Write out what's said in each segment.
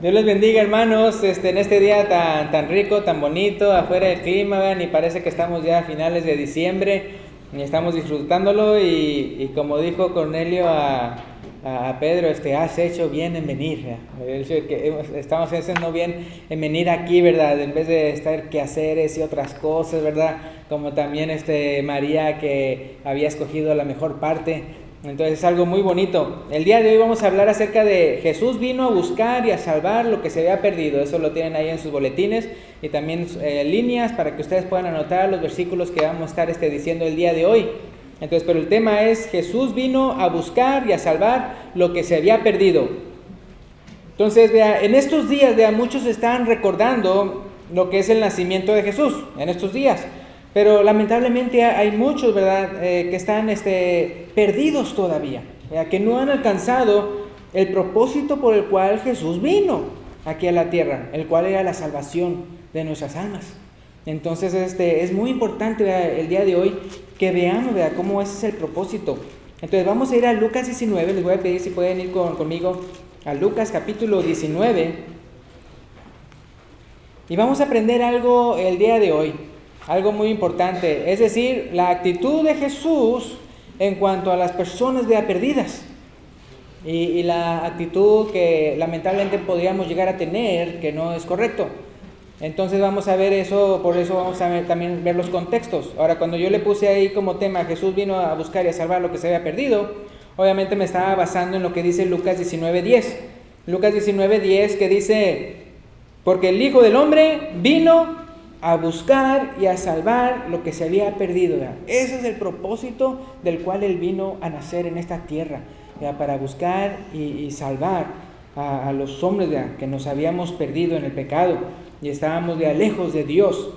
Dios les bendiga, hermanos, en este día tan rico, tan bonito, afuera el clima, vean, y parece que estamos ya a finales de diciembre y estamos disfrutándolo y como dijo Cornelio a Pedro, has hecho bien en venir, estamos haciendo bien en venir aquí, ¿verdad? En vez de estar quehaceres y otras cosas, ¿verdad? Como también María, que había escogido la mejor parte. Entonces es algo muy bonito. El día de hoy vamos a hablar acerca de Jesús vino a buscar y a salvar lo que se había perdido. Eso lo tienen ahí en sus boletines y también líneas para que ustedes puedan anotar los versículos que vamos a estar diciendo el día de hoy. Entonces, pero el tema es: Jesús vino a buscar y a salvar lo que se había perdido. Entonces, vea, en estos días, vea, muchos están recordando lo que es el nacimiento de Jesús, en estos días. Pero lamentablemente hay muchos, ¿verdad?, que están perdidos todavía, ¿verdad?, que no han alcanzado el propósito por el cual Jesús vino aquí a la tierra, el cual era la salvación de nuestras almas. Entonces es muy importante, ¿verdad?, el día de hoy que veamos, ¿verdad?, cómo ese es el propósito. Entonces vamos a ir a Lucas 19, les voy a pedir si pueden ir conmigo a Lucas capítulo 19 y vamos a aprender algo el día de hoy. Algo muy importante, es decir, la actitud de Jesús en cuanto a las personas perdidas y la actitud que lamentablemente podríamos llegar a tener, que no es correcto. Entonces vamos a ver eso, por eso vamos a también ver los contextos. Ahora, cuando yo le puse ahí como tema Jesús vino a buscar y a salvar lo que se había perdido, obviamente me estaba basando en lo que dice Lucas 19:10. Lucas 19:10, que dice: porque el Hijo del Hombre vino a buscar y a salvar lo que se había perdido, ¿verdad? Ese es el propósito del cual Él vino a nacer en esta tierra, ¿verdad?, para buscar y salvar a los hombres, ¿verdad?, que nos habíamos perdido en el pecado y estábamos lejos de Dios.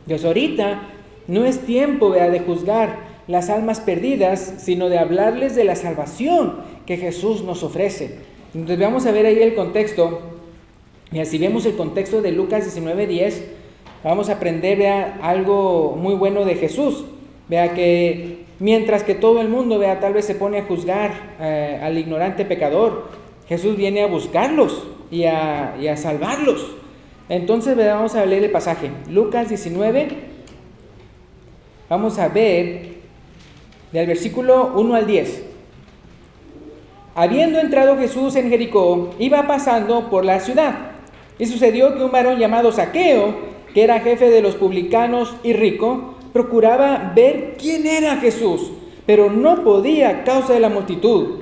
Entonces ahorita no es tiempo, ¿verdad?, de juzgar las almas perdidas, sino de hablarles de la salvación que Jesús nos ofrece. Entonces vamos a ver ahí el contexto. Y si vemos el contexto de Lucas 19:10, vamos a aprender, vea, algo muy bueno de Jesús. Vea que mientras que todo el mundo, vea, tal vez se pone a juzgar al ignorante pecador, Jesús viene a buscarlos y a salvarlos. Entonces, vea, vamos a leer el pasaje. Lucas 19, vamos a ver del versículo 1 al 10. Habiendo entrado Jesús en Jericó, iba pasando por la ciudad. Y sucedió que un varón llamado Zaqueo, que era jefe de los publicanos y rico, procuraba ver quién era Jesús, pero no podía a causa de la multitud,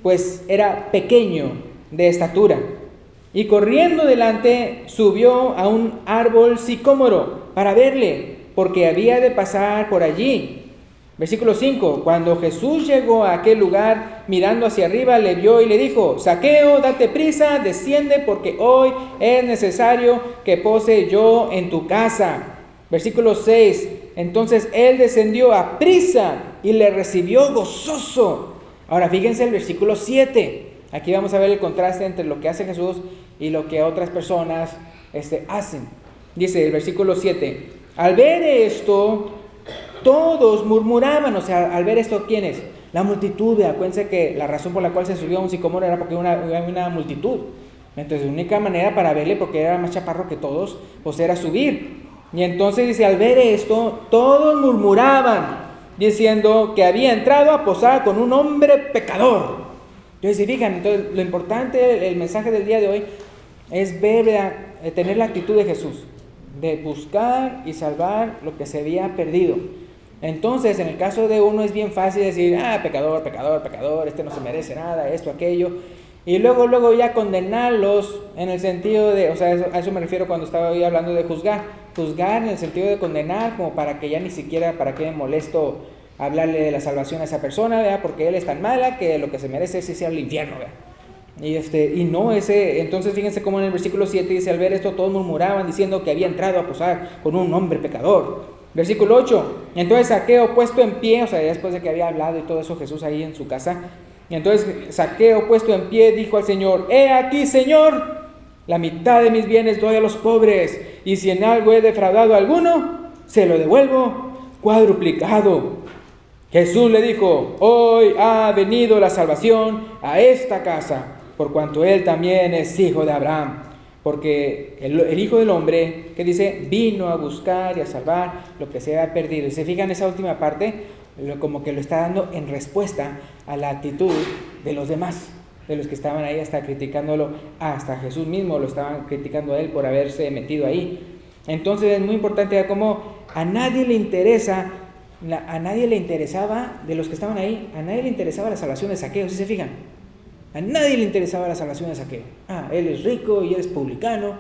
pues era pequeño de estatura. Y corriendo delante, subió a un árbol sicómoro para verle, porque había de pasar por allí. Versículo 5, cuando Jesús llegó a aquel lugar, mirando hacia arriba, le vio y le dijo: Zaqueo, date prisa, desciende, porque hoy es necesario que pose yo en tu casa. Versículo 6, entonces él descendió a prisa y le recibió gozoso. Ahora fíjense el versículo 7, aquí vamos a ver el contraste entre lo que hace Jesús y lo que otras personas hacen. Dice el versículo 7, al ver esto, todos murmuraban. O sea, al ver esto, ¿quiénes? La multitud. Acuérdense que la razón por la cual se subió a un sicómoro era porque había una multitud. Entonces, la única manera para verle, porque era más chaparro que todos, pues era subir. Y entonces dice, al ver esto, todos murmuraban, diciendo que había entrado a posar con un hombre pecador. Entonces, si fijan, entonces, lo importante, el mensaje del día de hoy, es ver, tener la actitud de Jesús, de buscar y salvar lo que se había perdido. Entonces, en el caso de uno es bien fácil decir, pecador, pecador, pecador, no se merece nada, esto, aquello, y luego ya condenarlos en el sentido de, o sea, a eso me refiero cuando estaba hoy hablando de juzgar en el sentido de condenar, como para que ya ni siquiera, para qué me molesto hablarle de la salvación a esa persona, ¿verdad?, porque él es tan mala que lo que se merece es irse al infierno, ¿verdad? Y no entonces fíjense cómo en el versículo 7 dice, al ver esto todos murmuraban diciendo que había entrado a posar con un hombre pecador. Versículo 8, entonces Zaqueo puesto en pie, o sea, después de que había hablado y todo eso Jesús ahí en su casa, y entonces Zaqueo puesto en pie dijo al Señor: he aquí, Señor, la mitad de mis bienes doy a los pobres, y si en algo he defraudado a alguno, se lo devuelvo cuadruplicado. Jesús le dijo: hoy ha venido la salvación a esta casa, por cuanto él también es hijo de Abraham. Porque el Hijo del Hombre, que dice, vino a buscar y a salvar lo que se había perdido. Y se fijan esa última parte, como que lo está dando en respuesta a la actitud de los demás, de los que estaban ahí hasta criticándolo, hasta Jesús mismo lo estaban criticando a él por haberse metido ahí. Entonces es muy importante cómo a nadie le interesaba, de los que estaban ahí, a nadie le interesaba la salvación de Zaqueo, ¿sí se fijan? A nadie le interesaba la salvación de Zaqueo. Él es rico y él es publicano.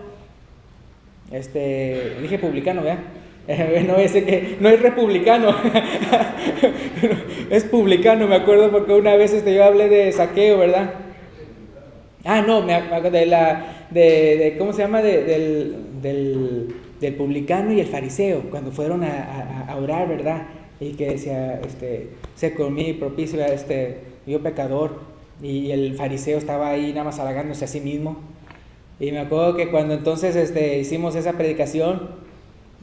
Dije publicano, ¿verdad? No, no es republicano. Es publicano, me acuerdo, porque una vez yo hablé de Zaqueo, ¿verdad? No, me acuerdo de ¿cómo se llama? Del publicano y el fariseo, cuando fueron a orar, ¿verdad? Y que decía, sé conmigo propicio, yo pecador. Y el fariseo estaba ahí nada más halagándose a sí mismo. Y me acuerdo que cuando entonces hicimos esa predicación,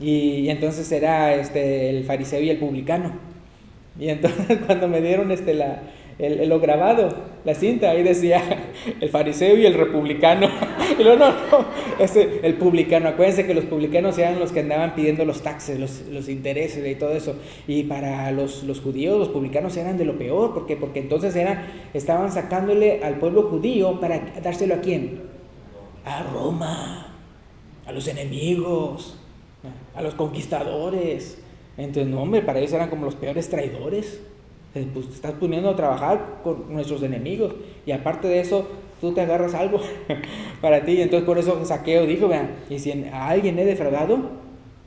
y entonces era el fariseo y el publicano. Y entonces cuando me dieron lo grabado, la cinta, ahí decía el fariseo y el republicano. Y luego no, el publicano. Acuérdense que los publicanos eran los que andaban pidiendo los taxes, los intereses y todo eso. Y para los judíos, los publicanos eran de lo peor, porque entonces estaban sacándole al pueblo judío para dárselo ¿a quién? A Roma, a los enemigos, a los conquistadores. Entonces, no, hombre, para ellos eran como los peores traidores. Pues te estás poniendo a trabajar con nuestros enemigos, y aparte de eso tú te agarras algo para ti. Entonces por eso Zaqueo dijo, vean, y si a alguien he defraudado,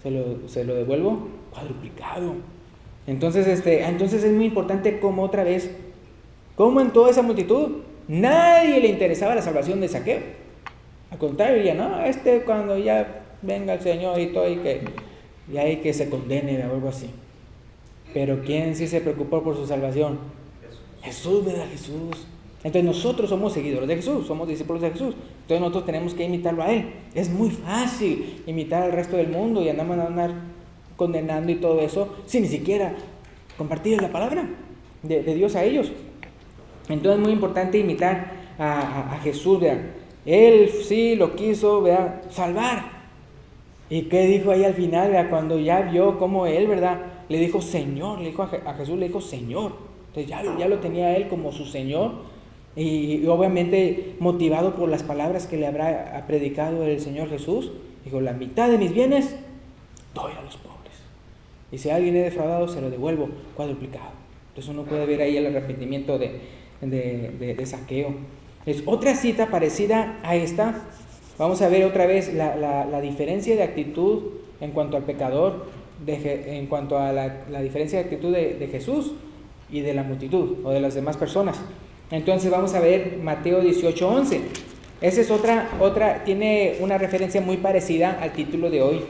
se lo devuelvo cuadruplicado. Entonces es muy importante como otra vez, como en toda esa multitud nadie le interesaba la salvación de Zaqueo. Al contrario, ya no, cuando ya venga el Señor y todo, y que se condene o algo así. Pero ¿quién sí se preocupó por su salvación? Jesús, ¿verdad? Jesús. Entonces nosotros somos seguidores de Jesús, somos discípulos de Jesús. Entonces nosotros tenemos que imitarlo a Él. Es muy fácil imitar al resto del mundo y andar condenando y todo eso, sin ni siquiera compartir la palabra de Dios a ellos. Entonces es muy importante imitar a Jesús, ¿verdad? Él sí lo quiso, ¿verdad?, salvar. ¿Y qué dijo ahí al final, ¿verdad?, cuando ya vio cómo Él, ¿verdad?, le dijo Señor, le dijo a Jesús, le dijo Señor. Entonces ya lo tenía Él como su Señor, y obviamente motivado por las palabras que le habrá predicado el Señor Jesús, dijo, la mitad de mis bienes doy a los pobres, y si alguien he defraudado, se lo devuelvo cuadruplicado. Entonces uno puede ver ahí el arrepentimiento de Zaqueo. Es otra cita parecida a esta. Vamos a ver otra vez la diferencia de actitud en cuanto al pecador, en cuanto a la diferencia de actitud de Jesús y de la multitud o de las demás personas. Entonces vamos a ver Mateo 18:11. Esa es otra, tiene una referencia muy parecida al título de hoy.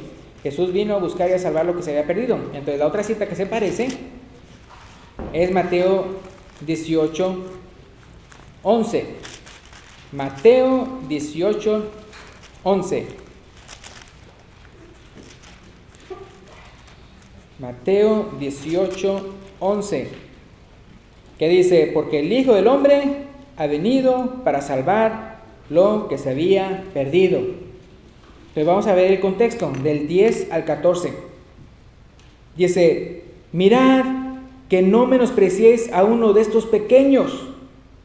Jesús vino a buscar y a salvar lo que se había perdido. Entonces la otra cita que se parece es Mateo 18:11. Mateo 18:11. Mateo 18:11, que dice, porque el Hijo del Hombre ha venido para salvar lo que se había perdido. Entonces vamos a ver el contexto del 10 al 14. Dice, mirad que no menospreciéis a uno de estos pequeños,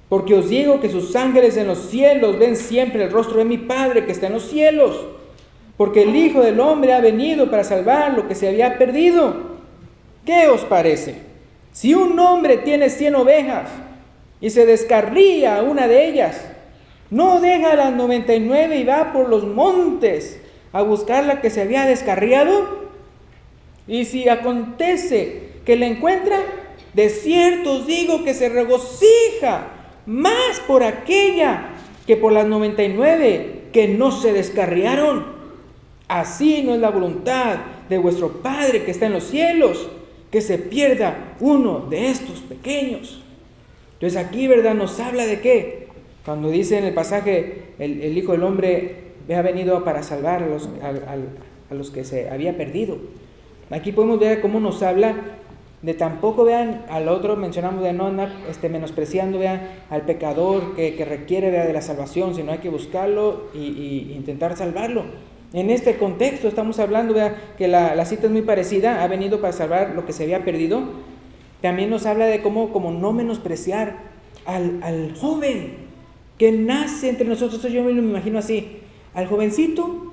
porque os digo que sus ángeles en los cielos ven siempre el rostro de mi Padre que está en los cielos. Porque el Hijo del Hombre ha venido para salvar lo que se había perdido. ¿Qué os parece? Si un hombre tiene 100 ovejas y se descarría una de ellas, ¿no deja las 99 y va por los montes a buscar la que se había descarriado? Y si acontece que la encuentra, de cierto os digo que se regocija más por aquella que por las 99 que no se descarriaron. Así no es la voluntad de vuestro Padre que está en los cielos, que se pierda uno de estos pequeños. Entonces aquí, ¿verdad?, nos habla de qué. Cuando dice en el pasaje, el Hijo del Hombre ha venido para salvar a los que se había perdido. Aquí podemos ver cómo nos habla de tampoco, vean, al otro mencionamos de no andar menospreciando, vean, al pecador que requiere, vean, de la salvación, sino hay que buscarlo y intentar salvarlo. En este contexto estamos hablando, vean, que la cita es muy parecida, ha venido para salvar lo que se había perdido. También nos habla de cómo no menospreciar al joven que nace entre nosotros. Yo me lo imagino así, al jovencito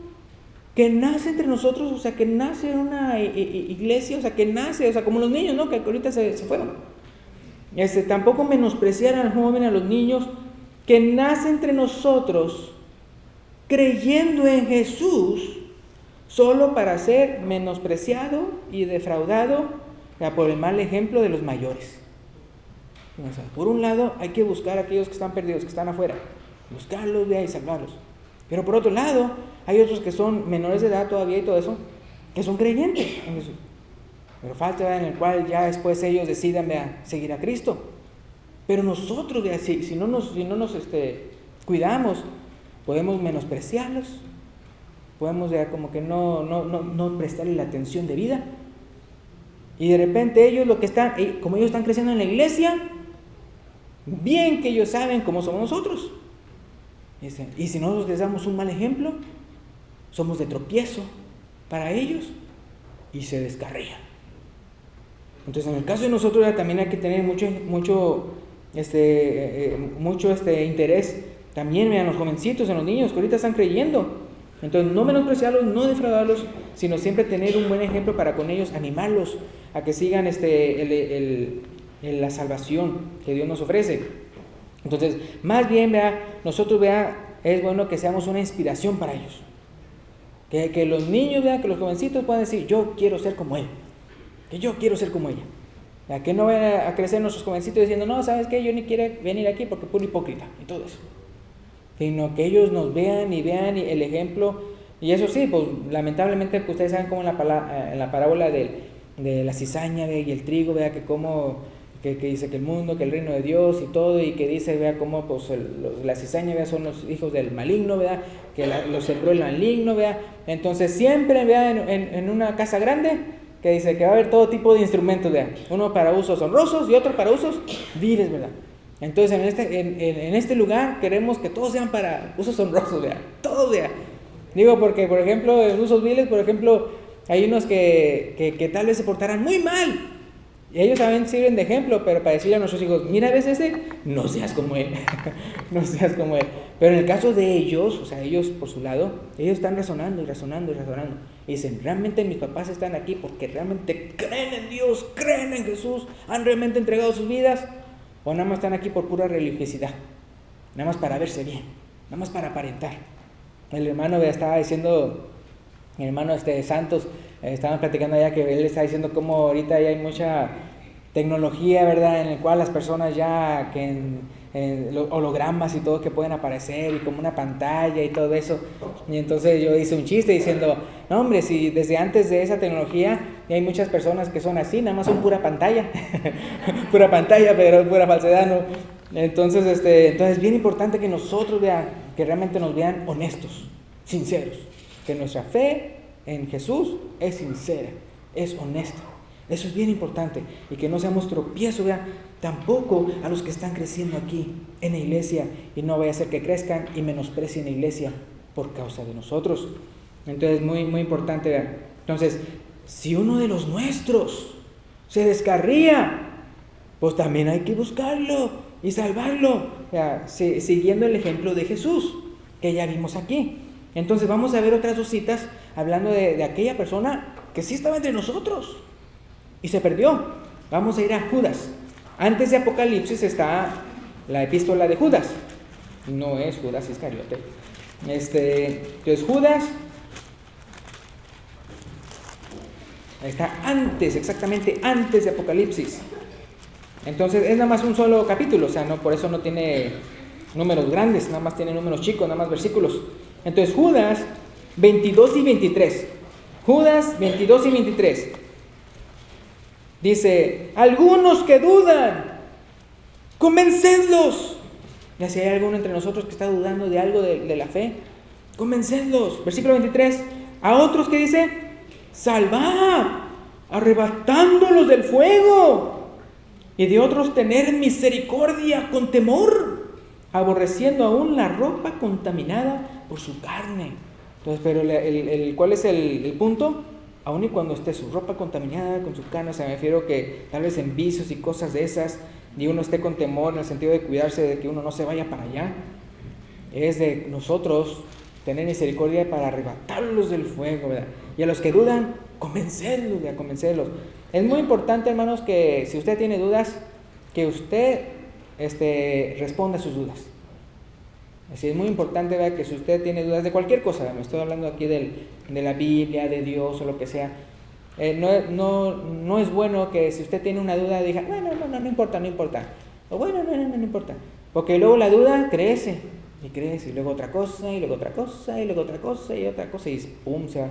que nace entre nosotros, o sea, que nace en una iglesia, o sea, que nace, o sea, como los niños, ¿no? Que ahorita se fueron. Tampoco menospreciar al joven, a los niños, que nace entre nosotros, creyendo en Jesús, solo para ser menospreciado y defraudado, por el mal ejemplo de los mayores. O sea, por un lado, hay que buscar a aquellos que están perdidos, que están afuera, buscarlos, y salvarlos. Pero por otro lado, hay otros que son menores de edad todavía y todo eso, que son creyentes en Jesús. Pero falta, ¿verdad?, en el cual ya después ellos decidan, ¿verdad?, seguir a Cristo. Pero nosotros, ¿verdad?, si no nos cuidamos, podemos menospreciarlos, podemos, ¿verdad?, como que no prestarle la atención debida. Y de repente ellos como ellos están creciendo en la iglesia, bien que ellos saben cómo somos nosotros. Y si nosotros les damos un mal ejemplo, somos de tropiezo para ellos y se descarrían. Entonces, en el caso de nosotros también hay que tener mucho interés también en los jovencitos, en los niños que ahorita están creyendo. Entonces, no menospreciarlos, no defraudarlos, sino siempre tener un buen ejemplo para con ellos, animarlos a que sigan la salvación que Dios nos ofrece. Entonces, más bien, nosotros, es bueno que seamos una inspiración para ellos. Que los niños, que los jovencitos puedan decir, yo quiero ser como él, que yo quiero ser como ella. Que no vayan a crecer nuestros jovencitos diciendo, no, ¿sabes qué? Yo ni quiero venir aquí porque es puro hipócrita y todo eso. Sino que ellos nos vean el ejemplo. Y eso sí, pues lamentablemente, pues, ustedes saben cómo en la parábola de la cizaña, y el trigo, que cómo... Que dice que el mundo, que el reino de Dios y todo, y que dice, cómo pues la cizaña, son los hijos del maligno, que los sembró el maligno, entonces siempre, en una casa grande, que dice que va a haber todo tipo de instrumentos, uno para usos honrosos y otro para usos viles, ¿verdad? Entonces en este lugar queremos que todos sean para usos honrosos, todos, digo, porque por ejemplo en usos viles, por ejemplo, hay unos que tal vez se portarán muy mal. Y ellos también sirven de ejemplo, pero para decirle a nuestros hijos, mira, ¿ves no seas como él, no seas como él. Pero en el caso de ellos, o sea, ellos por su lado, ellos están razonando. Y dicen, realmente mis papás están aquí porque realmente creen en Dios, creen en Jesús, han realmente entregado sus vidas, o nada más están aquí por pura religiosidad, nada más para verse bien, nada más para aparentar. El hermano estaba diciendo, el hermano Santos, estaban platicando allá que él está diciendo cómo ahorita ya hay mucha tecnología, ¿verdad?, en el cual las personas ya que en hologramas y todo que pueden aparecer y como una pantalla y todo eso. Y entonces yo hice un chiste diciendo, no hombre, si desde antes de esa tecnología hay muchas personas que son así, nada más son pura pantalla, pura pantalla, pero pura falsedad, ¿no? Entonces es bien importante que nosotros que realmente nos vean honestos, sinceros, que nuestra fe en Jesús es sincera, es honesta. Eso es bien importante, y que no seamos tropiezo, tampoco a los que están creciendo aquí en la iglesia, y no vaya a ser que crezcan y menosprecien la iglesia por causa de nosotros. Entonces, muy, muy importante, Entonces, si uno de los nuestros se descarría, pues también hay que buscarlo y salvarlo, siguiendo el ejemplo de Jesús, que ya vimos aquí. Entonces vamos a ver otras dos citas hablando de aquella persona que sí estaba entre nosotros y se perdió. Vamos a ir a Judas. Antes de Apocalipsis está la epístola de Judas. No es Judas Iscariote. Entonces Judas está antes, exactamente antes de Apocalipsis. Entonces es nada más un solo capítulo, o sea, no, por eso no tiene números grandes, nada más tiene números chicos, nada más versículos. Entonces Judas 22 y 23. Judas 22 y 23. Dice, algunos que dudan, convencedlos. Ya si hay alguno entre nosotros que está dudando de algo de la fe, convencedlos. Versículo 23. A otros que dice, salvad arrebatándolos del fuego, y de otros tener misericordia con temor, aborreciendo aún la ropa contaminada por su carne. Entonces, pero ¿cuál es el punto? Aún y cuando esté su ropa contaminada con su carne, o sea, me refiero que tal vez en vicios y cosas de esas, y uno esté con temor en el sentido de cuidarse de que uno no se vaya para allá, es de nosotros tener misericordia para arrebatarlos del fuego, ¿verdad? Y a los que dudan, convencerlos, ¿verdad? Convencerlos. Es muy importante, hermanos, que si usted tiene dudas, que usted responda a sus dudas. Así es muy importante, ¿verdad?, que si usted tiene dudas de cualquier cosa, ¿verdad?, me estoy hablando aquí de la Biblia, de Dios o lo que sea, no es bueno que si usted tiene una duda diga, no importa, o bueno, no importa, porque luego la duda crece, y luego otra cosa, y luego otra cosa, y luego otra cosa, y otra cosa, y pum, se va.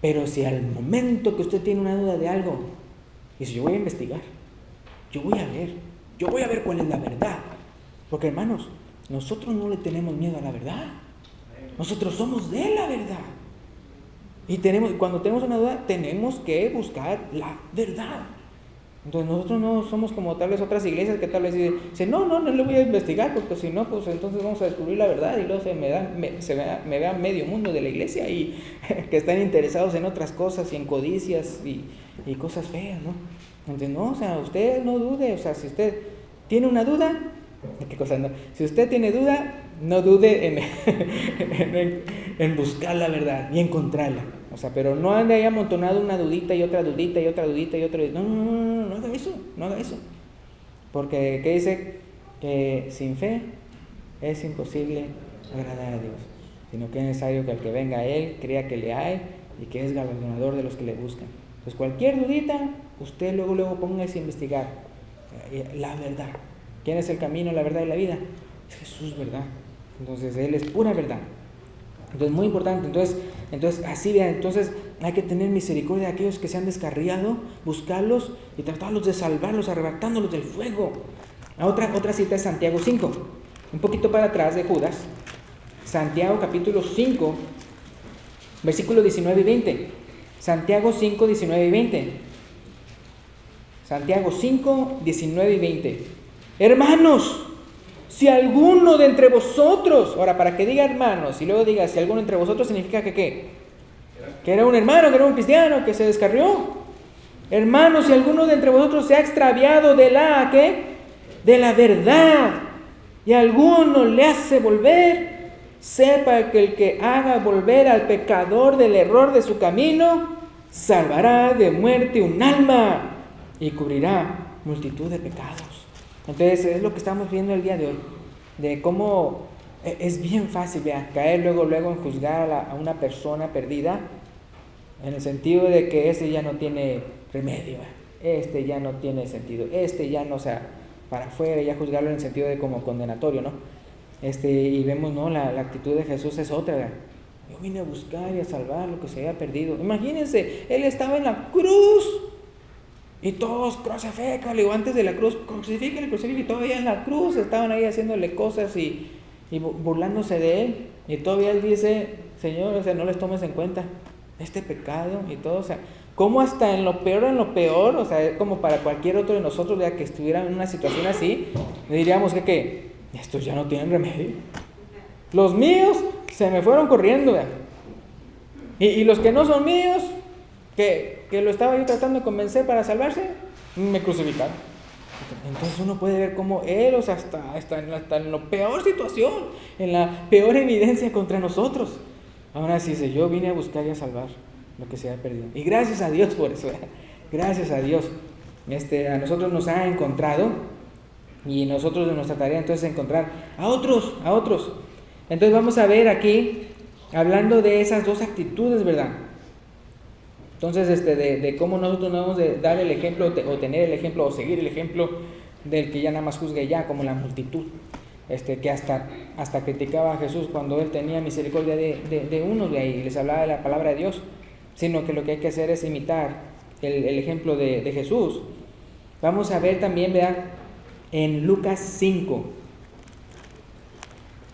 Pero si al momento que usted tiene una duda de algo, dice, yo voy a investigar, yo voy a ver cuál es la verdad, porque hermanos, nosotros no le tenemos miedo a la verdad. Nosotros somos de la verdad. Y cuando tenemos una duda, tenemos que buscar la verdad. Entonces nosotros no somos como tal vez otras iglesias que tal vez dicen, no le voy a investigar, porque si no, pues entonces vamos a descubrir la verdad y luego me vea medio mundo de la iglesia y que están interesados en otras cosas y en codicias y cosas feas, ¿no? Entonces no, o sea, usted no dude, o sea, si usted tiene una duda, ¿qué cosa no? Si usted tiene duda, no dude en buscar la verdad y encontrarla. O sea, pero no ande ahí amontonado una dudita y otra dudita y otra dudita y otra dudita. No haga eso. Porque, ¿qué dice? Que sin fe es imposible agradar a Dios, sino que es necesario que el que venga a Él crea que le hay y que es galardonador de los que le buscan. Entonces, cualquier dudita, usted luego póngase a investigar la verdad. ¿Quién es el camino, la verdad y la vida? Es Jesús, ¿verdad? Entonces, Él es pura verdad. Entonces, muy importante. Entonces así vean, entonces hay que tener misericordia de aquellos que se han descarriado, buscarlos y tratarlos de salvarlos, arrebatándolos del fuego. Otra cita es Santiago 5, un poquito para atrás de Judas. Santiago capítulo 5, versículos 19 y 20. Santiago 5, 19 y 20. Santiago 5, 19 y 20. Hermanos, si alguno de entre vosotros, ahora para que diga hermanos y luego diga si alguno entre vosotros, significa que ¿qué? Que era un hermano, que era un cristiano, que se descarrió. Hermanos, si alguno de entre vosotros se ha extraviado de la verdad y alguno le hace volver, sepa que el que haga volver al pecador del error de su camino, salvará de muerte un alma y cubrirá multitud de pecados. Entonces es lo que estamos viendo el día de hoy, de cómo es bien fácil caer luego en juzgar a una persona perdida, en el sentido de que este ya no tiene remedio, este ya no tiene sentido, este ya no, o sea, para afuera, ya juzgarlo en el sentido de como condenatorio, ¿no? Y vemos, ¿no? La actitud de Jesús es otra, ¿verdad? Yo vine a buscar y a salvar lo que se había perdido. Imagínense, Él estaba en la cruz. Y todos, crucifícale, o antes de la cruz, crucifícale, y todavía en la cruz estaban ahí haciéndole cosas y burlándose de Él. Y todavía Él dice, Señor, o sea, no les tomes en cuenta este pecado y todo, o sea, como hasta en lo peor, o sea, como para cualquier otro de nosotros, ¿verdad?, que estuviera en una situación así, le diríamos que estos ya no tienen remedio. Los míos se me fueron corriendo, ¿verdad? Y los que no son míos, que lo estaba yo tratando de convencer para salvarse, me crucificaron. Entonces uno puede ver cómo Él, o sea, hasta en la peor situación, en la peor evidencia contra nosotros, aún así dice, yo vine a buscar y a salvar lo que se ha perdido. Y gracias a Dios por eso, gracias a Dios. A nosotros nos ha encontrado, y nosotros de nuestra tarea entonces es encontrar a otros. Entonces vamos a ver aquí, hablando de esas dos actitudes, ¿verdad? Entonces, de cómo nosotros debemos de dar el ejemplo, o tener el ejemplo, o seguir el ejemplo del que ya nada más juzgue ya, como la multitud, que hasta criticaba a Jesús cuando Él tenía misericordia de unos de ahí, y les hablaba de la palabra de Dios, sino que lo que hay que hacer es imitar el ejemplo de Jesús. Vamos a ver también, ¿verdad?, en Lucas 5,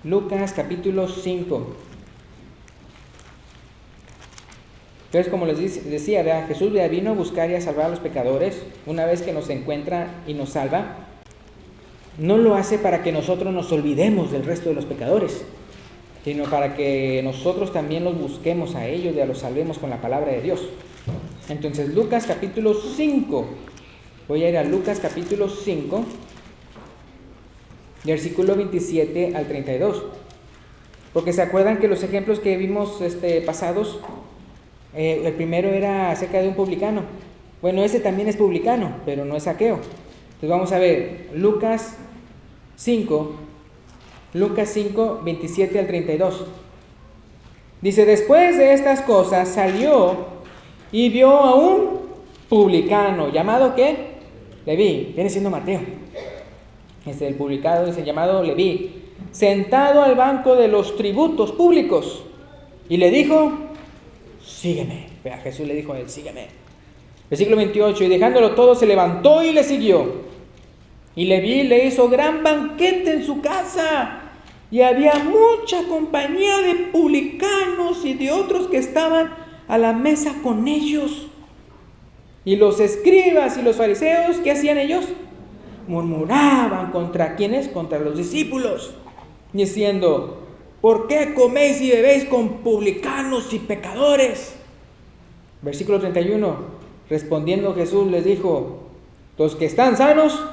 Lucas capítulo 5, Entonces, como les decía, ¿verdad? Jesús vino a buscar y a salvar a los pecadores. Una vez que nos encuentra y nos salva, no lo hace para que nosotros nos olvidemos del resto de los pecadores, sino para que nosotros también los busquemos a ellos y los salvemos con la palabra de Dios. Entonces, Lucas capítulo 5. Voy a ir a Lucas capítulo 5, versículo 27 al 32. Porque se acuerdan que los ejemplos que vimos pasados, el primero era acerca de un publicano. Bueno, ese también es publicano, pero no es Zaqueo. Entonces vamos a ver Lucas 5, 27 al 32. Dice: después de estas cosas salió y vio a un publicano, llamado ¿qué? Leví, viene siendo Mateo. El publicano dice llamado Leví, sentado al banco de los tributos públicos, y le dijo: sígueme. Vea, Jesús le dijo a él: sígueme. Versículo 28, y dejándolo todo se levantó y le siguió. Y Leví le hizo gran banquete en su casa, y había mucha compañía de publicanos y de otros que estaban a la mesa con ellos. Y los escribas y los fariseos, ¿qué hacían ellos? Murmuraban contra ¿quiénes? Contra los discípulos, diciendo: ¿por qué coméis y bebéis con publicanos y pecadores? Versículo 31, respondiendo Jesús les dijo: los que están sanos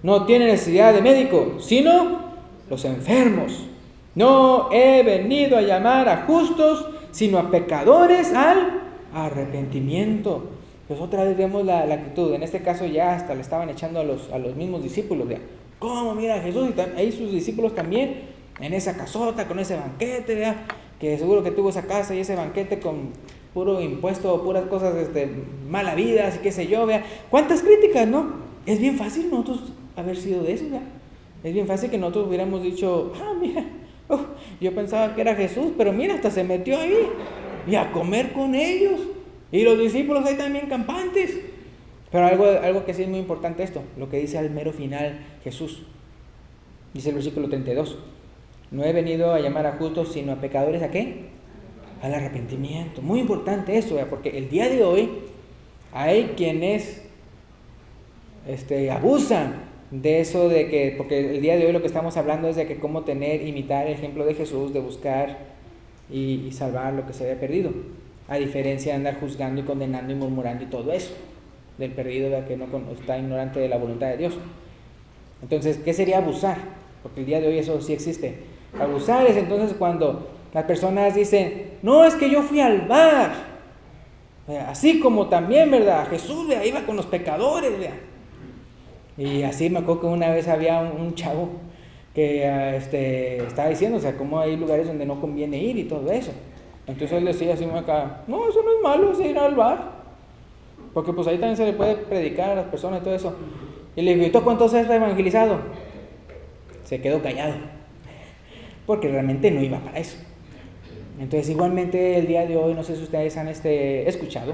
no tienen necesidad de médico, sino los enfermos. No he venido a llamar a justos, sino a pecadores al arrepentimiento. Pues otra vez vemos la actitud. En este caso ya hasta le estaban echando a los mismos discípulos. ¿Verdad? ¿Cómo? Mira, Jesús y ahí sus discípulos también, en esa casota, con ese banquete, ¿verdad? Que seguro que tuvo esa casa y ese banquete con puro impuesto, puras cosas mala vida, así que sé yo, ¿verdad? ¿Cuántas críticas, no? Es bien fácil nosotros haber sido de eso, ¿verdad? Es bien fácil que nosotros hubiéramos dicho: mira, yo pensaba que era Jesús, pero mira, hasta se metió ahí y a comer con ellos. Y los discípulos ahí también campantes. Pero algo que sí es muy importante esto, lo que dice al mero final Jesús. Dice el versículo 32. No he venido a llamar a justos, sino a pecadores, ¿a qué? Al arrepentimiento. Muy importante eso, ¿verdad? Porque el día de hoy hay quienes abusan de eso, de que, porque el día de hoy lo que estamos hablando es de que cómo imitar el ejemplo de Jesús, de buscar y salvar lo que se había perdido. A diferencia de andar juzgando y condenando y murmurando y todo eso, del perdido, de que no está ignorante de la voluntad de Dios. Entonces, ¿qué sería abusar? Porque el día de hoy eso sí existe. Abusar es entonces cuando las personas dicen: no, es que yo fui al bar, así como también, ¿verdad? Jesús iba con los pecadores, ¿verdad? Y así me acuerdo que una vez había un chavo que estaba diciendo, o sea, cómo hay lugares donde no conviene ir y todo eso. Entonces él decía así acá: no, eso no es malo, es ir al bar, porque pues ahí también se le puede predicar a las personas y todo eso. Y le digo: ¿y tú cuántos has evangelizado? Se quedó callado, porque realmente no iba para eso. Entonces igualmente el día de hoy, no sé si ustedes han escuchado,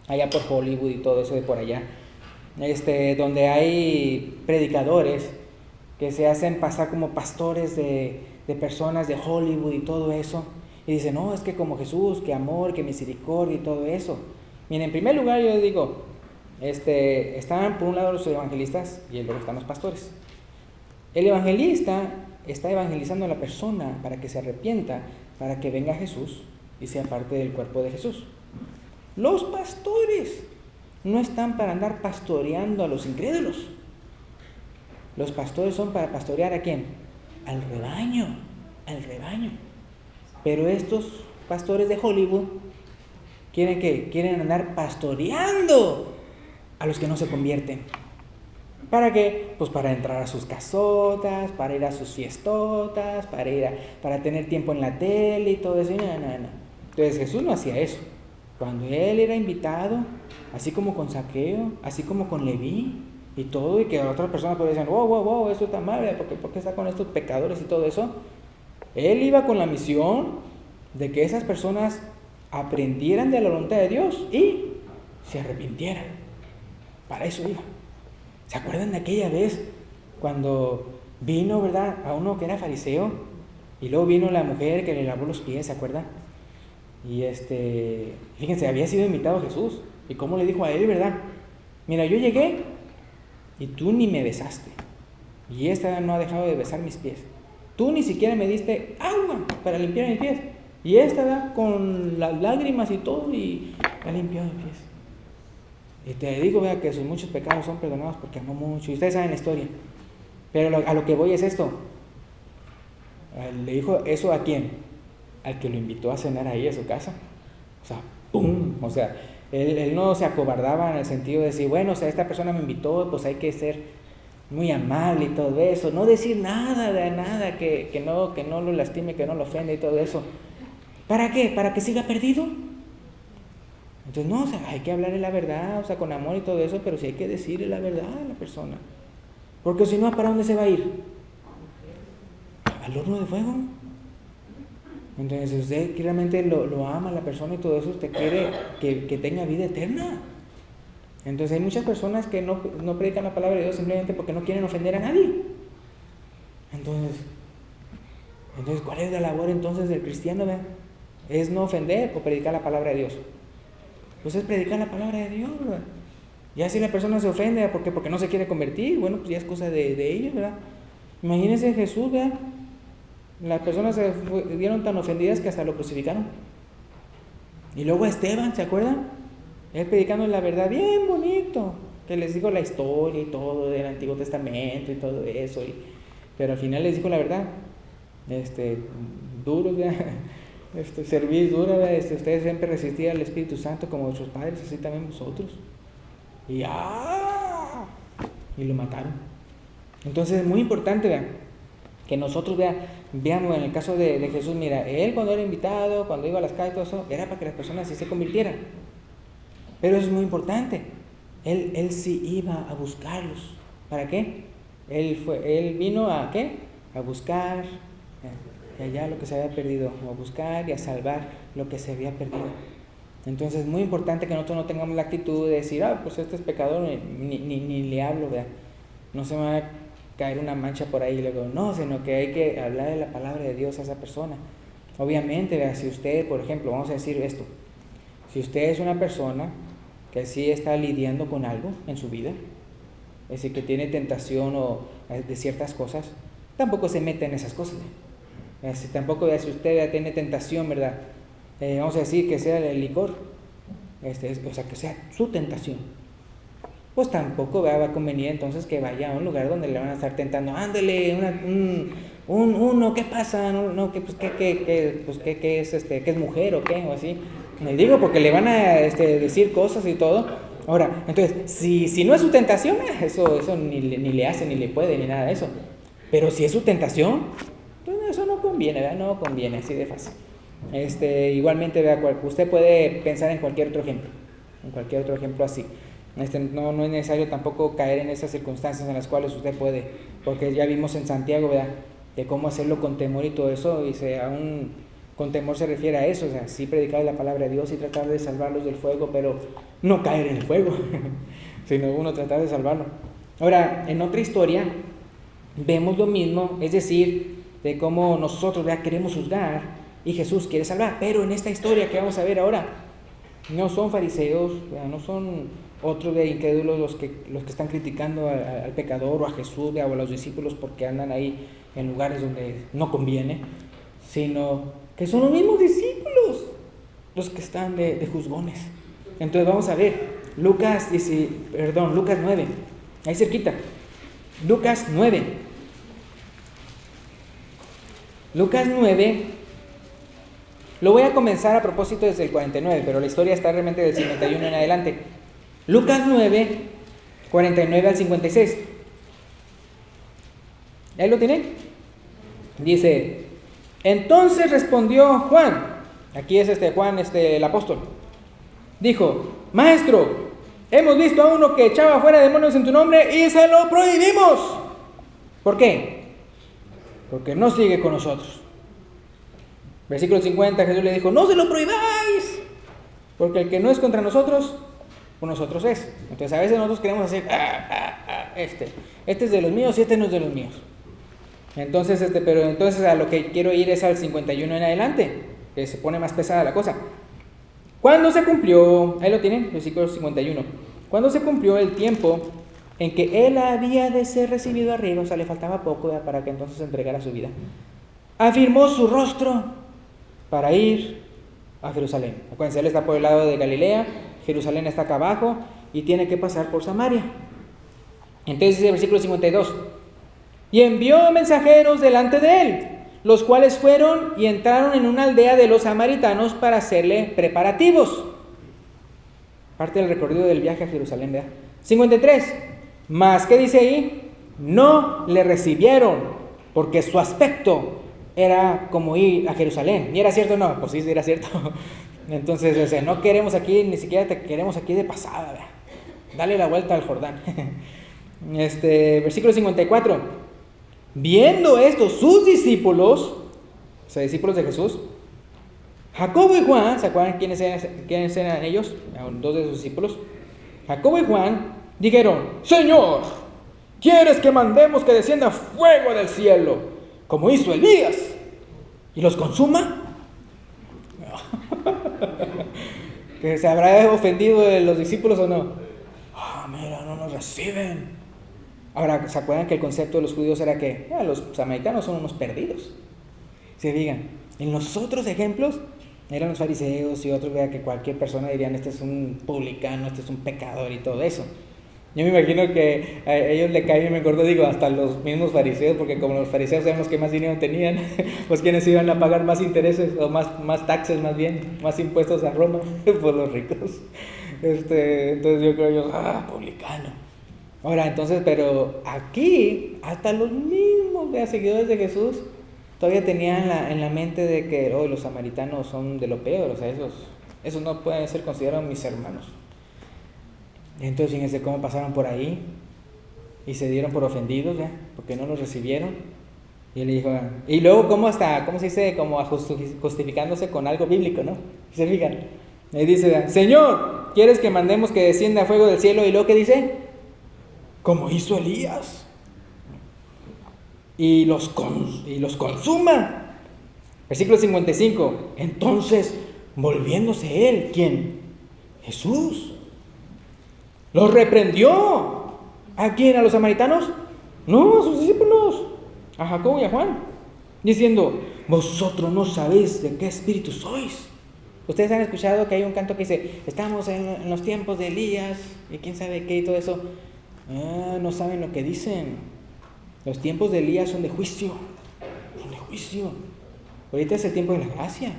allá por Hollywood y todo eso de por allá, donde hay predicadores que se hacen pasar como pastores de personas de Hollywood y todo eso. Y dice: no, es que como Jesús, que amor, que misericordia y todo eso. Miren, en primer lugar yo digo, están por un lado los evangelistas y luego están los pastores. El evangelista está evangelizando a la persona para que se arrepienta, para que venga Jesús y sea parte del cuerpo de Jesús. Los pastores no están para andar pastoreando a los incrédulos. Los pastores son para pastorear ¿a quién? Al rebaño, al rebaño. Pero estos pastores de Hollywood ¿quieren qué? Quieren andar pastoreando a los que no se convierten. ¿Para qué? Pues para entrar a sus casotas, para ir a sus fiestotas, para tener tiempo en la tele y todo eso. No. Entonces Jesús no hacía eso. Cuando él era invitado, así como con Zaqueo, así como con Leví y todo, y que otras personas podían decir: wow, eso está mal, ¿por qué está con estos pecadores y todo eso? Él iba con la misión de que esas personas aprendieran de la voluntad de Dios y se arrepintieran. Para eso iba. ¿Se acuerdan de aquella vez cuando vino, verdad, a uno que era fariseo y luego vino la mujer que le lavó los pies? ¿Se acuerdan? Y fíjense, había sido invitado a Jesús. ¿Y cómo le dijo a él, verdad? Mira, yo llegué y tú ni me besaste. Y esta no ha dejado de besar mis pies. Tú ni siquiera me diste agua para limpiar mis pies. Y esta va con las lágrimas y todo y ha limpiado mis pies. Y te digo, vea, que sus muchos pecados son perdonados porque amó mucho. Y ustedes saben la historia. Pero a lo que voy es esto. Le dijo eso ¿a quién? Al que lo invitó a cenar ahí a su casa. O sea, ¡pum! O sea, él no se acobardaba en el sentido de decir, bueno, o sea, esta persona me invitó, pues hay que ser muy amable y todo eso. No decir nada de nada que no lo lastime, que no lo ofenda y todo eso. ¿Para qué? ¿Para que siga perdido? Entonces, no, o sea, hay que hablarle la verdad, o sea, con amor y todo eso, pero sí hay que decirle la verdad a la persona. Porque si no, ¿para dónde se va a ir? Al horno de fuego. Entonces, si usted realmente lo ama a la persona y todo eso, usted quiere que tenga vida eterna. Entonces, hay muchas personas que no predican la palabra de Dios simplemente porque no quieren ofender a nadie. Entonces, ¿cuál es la labor entonces del cristiano? ¿Ve? ¿Es no ofender o predicar la palabra de Dios? Pues es predicar la palabra de Dios, ¿verdad? Ya si la persona se ofende porque no se quiere convertir, bueno, pues ya es cosa de ellos, ¿verdad? Imagínense Jesús, ¿verdad? Las personas se dieron tan ofendidas que hasta lo crucificaron. Y luego Esteban, ¿se acuerdan? Él predicando la verdad bien bonito, que les dijo la historia y todo del Antiguo Testamento y todo eso, pero al final les dijo la verdad. Duros, ¿verdad? Servir duro, ustedes siempre resistir al Espíritu Santo como vuestros padres, así también vosotros. Y lo mataron. Entonces es muy importante, vean, que nosotros veamos en el caso de Jesús. Mira, él cuando era invitado, cuando iba a las calles, todo eso, era para que las personas sí se convirtieran. Pero eso es muy importante. Él sí iba a buscarlos. ¿Para qué? Él vino a ¿qué? A buscar y hallar lo que se había perdido, o a buscar y a salvar lo que se había perdido. Entonces es muy importante que nosotros no tengamos la actitud de decir, pues este es pecador, ni le hablo, ¿verdad? No se me va a caer una mancha por ahí, luego no, sino que hay que hablarle la palabra de Dios a esa persona. Obviamente, ¿verdad? Si usted, por ejemplo, vamos a decir esto, si usted es una persona que sí está lidiando con algo en su vida, es decir, que tiene tentación de ciertas cosas, tampoco se meta en esas cosas, ¿verdad? Tampoco, si usted tiene tentación, ¿verdad? Vamos a decir que sea el licor, o sea, que sea su tentación, pues tampoco va a convenir entonces que vaya a un lugar donde le van a estar tentando, ándale, uno, ¿qué pasa? No, ¿qué es mujer o qué? O así. Le digo porque le van a decir cosas y todo. Ahora, entonces, si no es su tentación, eso ni le hace, ni le puede, ni nada de eso. Pero si es su tentación, pues eso no conviene, ¿verdad? No conviene, así de fácil. Igualmente, ¿verdad? Usted puede pensar en cualquier otro ejemplo así. No es necesario tampoco caer en esas circunstancias en las cuales usted puede, porque ya vimos en Santiago, ¿verdad?, de cómo hacerlo con temor y todo eso, y aún con temor se refiere a eso, o sea, sí predicar la palabra de Dios y tratar de salvarlos del fuego, pero no caer en el fuego, sino uno tratar de salvarlo. Ahora, en otra historia vemos lo mismo, es decir, de cómo nosotros, ¿verdad?, queremos juzgar y Jesús quiere salvar, pero en esta historia que vamos a ver ahora, no son fariseos, ¿verdad?, no son otros de incrédulos los que están criticando al pecador o a Jesús, ¿verdad?, o a los discípulos porque andan ahí en lugares donde no conviene, sino que son los mismos discípulos los que están de juzgones. Entonces vamos a ver Lucas 9, ahí cerquita, Lucas 9, lo voy a comenzar a propósito desde el 49, pero la historia está realmente del 51 en adelante. Lucas 9, 49 al 56. ¿Ahí lo tienen? Dice: entonces respondió Juan, aquí es Juan, el apóstol, dijo: maestro, hemos visto a uno que echaba fuera demonios en tu nombre y se lo prohibimos. ¿Por qué? Porque no sigue con nosotros. Versículo 50, Jesús le dijo: no se lo prohibáis, porque el que no es contra nosotros, con nosotros es. Entonces a veces nosotros queremos decir, este es de los míos y este no es de los míos. Entonces, pero entonces a lo que quiero ir es al 51 en adelante. que se pone más pesada la cosa. Cuando se cumplió, ahí lo tienen, versículo 51, cuando se cumplió el tiempo en que él había de ser recibido arriba, o sea, le faltaba poco para que entonces entregara su vida, afirmó su rostro para ir a Jerusalén. Acuérdense, él está por el lado de Galilea, Jerusalén está acá abajo y tiene que pasar por Samaria. Entonces dice el versículo 52, y envió mensajeros delante de él, los cuales fueron y entraron en una aldea de los samaritanos para hacerle preparativos. Parte del recorrido del viaje a Jerusalén, ¿verdad? 53, mas, ¿qué dice ahí? No le recibieron, porque su aspecto era como ir a Jerusalén. ¿Y era cierto o no? Pues sí, era cierto. Entonces, o sea, no queremos aquí, ni siquiera te queremos aquí de pasada, ¿verdad? Dale la vuelta al Jordán. Versículo 54. Viendo esto, sus discípulos, o sea, discípulos de Jesús, Jacobo y Juan, ¿se acuerdan quiénes eran ellos? Dos de sus discípulos. Jacobo y Juan dijeron: Señor, ¿quieres que mandemos que descienda fuego del cielo, como hizo Elías, y los consuma? ¿Que se habrá ofendido de los discípulos o no? Mira, no nos reciben. Ahora, ¿se acuerdan que el concepto de los judíos era que los samaritanos son unos perdidos? Se digan, en los otros ejemplos eran los fariseos y otros, vean, que cualquier persona dirían: este es un publicano, este es un pecador y todo eso. Yo me imagino que a ellos le caen, me acuerdo, digo, hasta los mismos fariseos, porque como los fariseos eran los que más dinero tenían, pues quienes iban a pagar más intereses, o más taxes, más bien, más impuestos a Roma, pues los ricos. Entonces yo creo ellos, publicano. Ahora, entonces, pero aquí, hasta los mismos seguidores de Jesús, todavía tenían en la mente de que los samaritanos son de lo peor, o sea, esos no pueden ser considerados mis hermanos. Entonces, fíjense cómo pasaron por ahí y se dieron por ofendidos, ¿ya? Porque no los recibieron. Y él dijo, y luego ¿cómo se dice? Como justificándose con algo bíblico, ¿no? ¿Se fijan? Y dice: Señor, ¿quieres que mandemos que descienda fuego del cielo? Y luego, ¿qué dice? Como hizo Elías, y los consuma. Versículo 55. Entonces, volviéndose él, ¿quién? Jesús, los reprendió. ¿A quién? ¿A los samaritanos? No, a sus discípulos, a Jacobo y a Juan, diciendo: vosotros no sabéis de qué espíritu sois. Ustedes han escuchado que hay un canto que dice: estamos en los tiempos de Elías y quién sabe qué y todo eso. No saben lo que dicen. Los tiempos de Elías son de juicio. Ahorita es el tiempo de la gracia,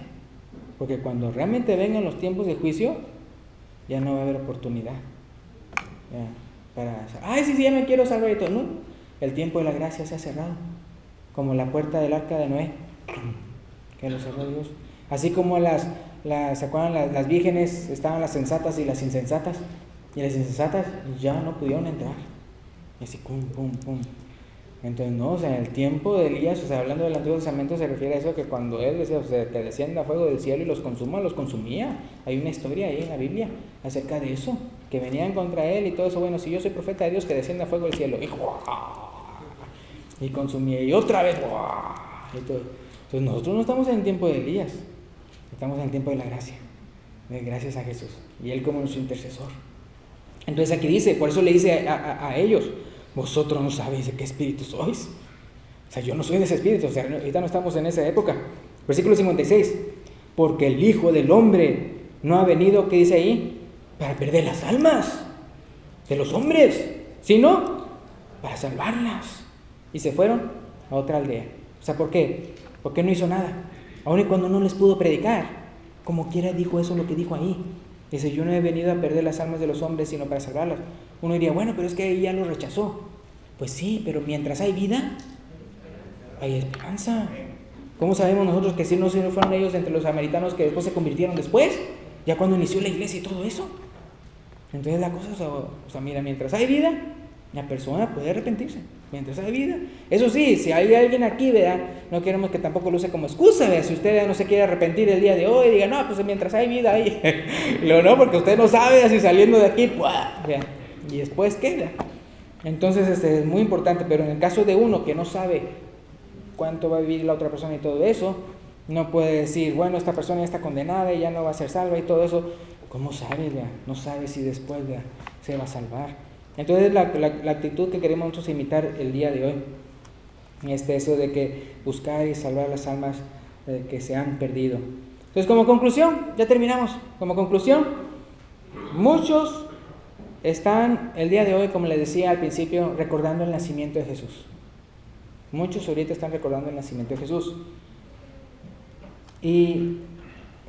porque cuando realmente vengan los tiempos de juicio, ya no va a haber oportunidad sí, ya me quiero salvar y todo. No, el tiempo de la gracia se ha cerrado, como la puerta del arca de Noé, que lo cerró Dios. Así como ¿se acuerdan? Las vírgenes, estaban las sensatas y las insensatas. Y las insensatas ya no pudieron entrar. Y así, pum. Entonces, no, o sea, el tiempo de Elías, o sea, hablando del Antiguo Testamento, se refiere a eso, que cuando él decía, o sea, que descienda fuego del cielo y los consumía. Hay una historia ahí en la Biblia acerca de eso, que venían contra él y todo eso. Bueno, si yo soy profeta de Dios, que descienda fuego del cielo. Y consumía, y otra vez, y todo. Entonces, nosotros no estamos en el tiempo de Elías, estamos en el tiempo de la gracia, gracias a Jesús, y él como nuestro intercesor. Entonces aquí dice, por eso le dice a ellos: vosotros no sabéis de qué espíritu sois. O sea, yo no soy de ese espíritu, o sea, ahorita no estamos en esa época. Versículo 56. Porque el Hijo del Hombre no ha venido, ¿qué dice ahí? Para perder las almas de los hombres, sino para salvarlas. Y se fueron a otra aldea. O sea, ¿por qué? Porque no hizo nada. Aun y cuando no les pudo predicar, como quiera dijo eso lo que dijo ahí. Dice: yo no he venido a perder las almas de los hombres, sino para salvarlas. Uno diría: bueno, pero es que ella lo rechazó. Pues sí, pero mientras hay vida, hay esperanza. ¿Cómo sabemos nosotros que si no fueron ellos entre los samaritanos que después se convirtieron después? Ya cuando inició la iglesia y todo eso. Entonces la cosa, o sea, mira, mientras hay vida, la persona puede arrepentirse. Mientras hay vida. Eso sí, si hay alguien aquí, ¿verdad? No queremos que tampoco lo use como excusa, ¿verdad? Si usted no se quiere arrepentir el día de hoy, diga: no, pues mientras hay vida ahí. No, porque usted no sabe así saliendo de aquí, ¿verdad? Y después queda. Entonces es muy importante, pero en el caso de uno que no sabe cuánto va a vivir la otra persona y todo eso, No puede decir, bueno, esta persona ya está condenada y ya no va a ser salva y todo eso. ¿Cómo sabe? No sabe si después se va a salvar. Entonces la actitud que queremos nosotros imitar el día de hoy, eso de que buscar y salvar las almas que se han perdido. Entonces, como conclusión, ya terminamos. Como conclusión, muchos están el día de hoy, como les decía al principio, recordando el nacimiento de Jesús. Muchos ahorita están recordando el nacimiento de Jesús. Y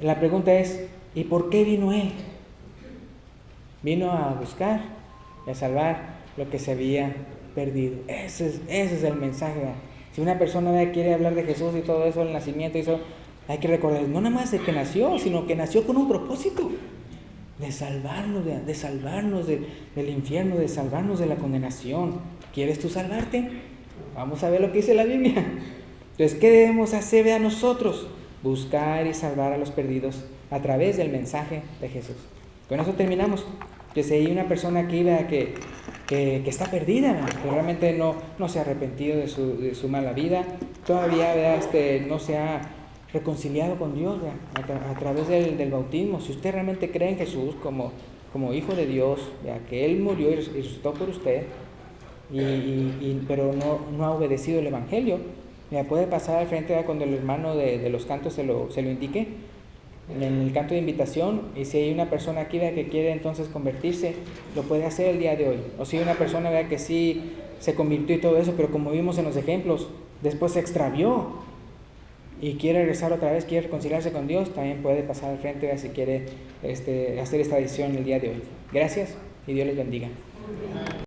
la pregunta es, ¿y por qué vino Él? Vino a buscar y a salvar lo que se había perdido. Ese es el mensaje. Si una persona quiere hablar de Jesús y todo eso, el nacimiento y eso, hay que recordar, no nada más de que nació, sino que nació con un propósito. De salvarnos, de salvarnos del infierno, de salvarnos de la condenación. ¿Quieres tú salvarte? Vamos a ver lo que dice la Biblia. Entonces, ¿qué debemos hacer a nosotros? Buscar y salvar a los perdidos a través del mensaje de Jesús. Con eso terminamos. Que si hay una persona aquí que está perdida, que realmente no se ha arrepentido de su mala vida, todavía no se ha reconciliado con Dios a través del bautismo. Si usted realmente cree en Jesús como Hijo de Dios, que Él murió y resucitó por usted, pero no ha obedecido el Evangelio, puede pasar al frente cuando el hermano de los cantos se lo indique en el canto de invitación. Y si hay una persona aquí que quiere entonces convertirse, lo puede hacer el día de hoy. O si hay una persona que sí se convirtió y todo eso, pero como vimos en los ejemplos, después se extravió y quiere regresar otra vez, quiere reconciliarse con Dios, también puede pasar al frente si quiere hacer esta decisión el día de hoy. Gracias y Dios les bendiga.